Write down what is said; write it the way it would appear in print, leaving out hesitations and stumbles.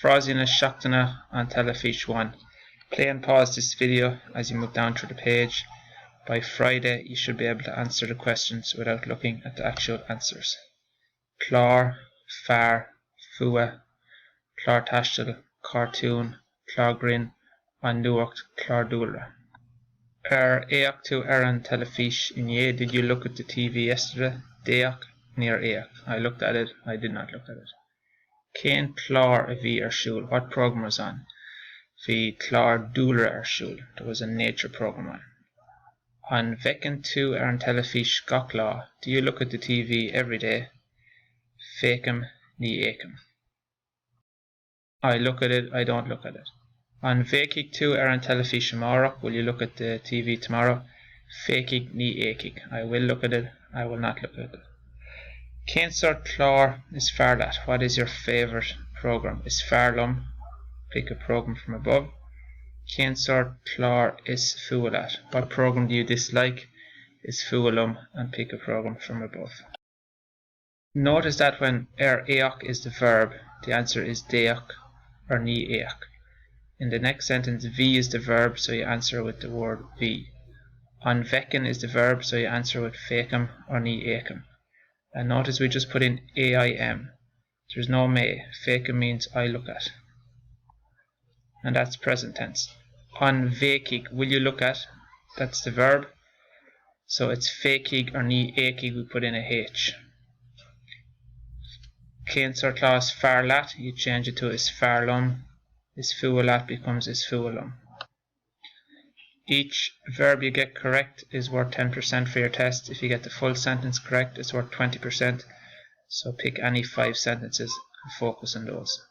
Frosina Shochtana on Teilifís 1. Play and pause this video as you move down through the page. By Friday you should be able to answer the questions without looking at the actual answers. Clár, Fear, Fua, Clár Taistil, Cartoon, Clár Grin, an Nuacht, Clár Dúlra. Éachtu an Teilifís in ye, did you look at the TV yesterday? Déach, near Éach. I looked at it, I did not look at it. Cén clár a bhí ar siúl? What program was on? Bhí Clár Dúlra ar siúl. There was a nature program on. An bhfeiceann tú an Teilifís gach lá. Do you look at the TV every day? Féacam ní éacam. I look at it, I don't look at it. An bhféicigh tú an Teilifís tomorrow. Will you look at the TV tomorrow? Féicigh ní éacigh. I will look at it, I will not look at it. Cén sort clár is fear leat? What is your favourite program? Is fear lum? Pick a program from above. Cén sort clár is fua leat? What program do you dislike? Is fua lum, and pick a program from above. Notice that when éach is the verb, the answer is déach or ní éach. In the next sentence, bhí is the verb, so you answer with the word bhí. An bhfeiceann is the verb, so you answer with féacam or ní éacam. And notice we just put in AIM. There's no may. Féacam means I look at. And that's present tense. An bhféicigh, will you look at? That's the verb. So it's féicigh or ní éacigh, we put in a H. Cén sort clár is fear leat? You change it to is fear lum. Is fua leat becomes is fua lum. Each verb you get correct is worth 10% for your test. If you get the full sentence correct, it's worth 20%. So pick any 5 sentences and focus on those.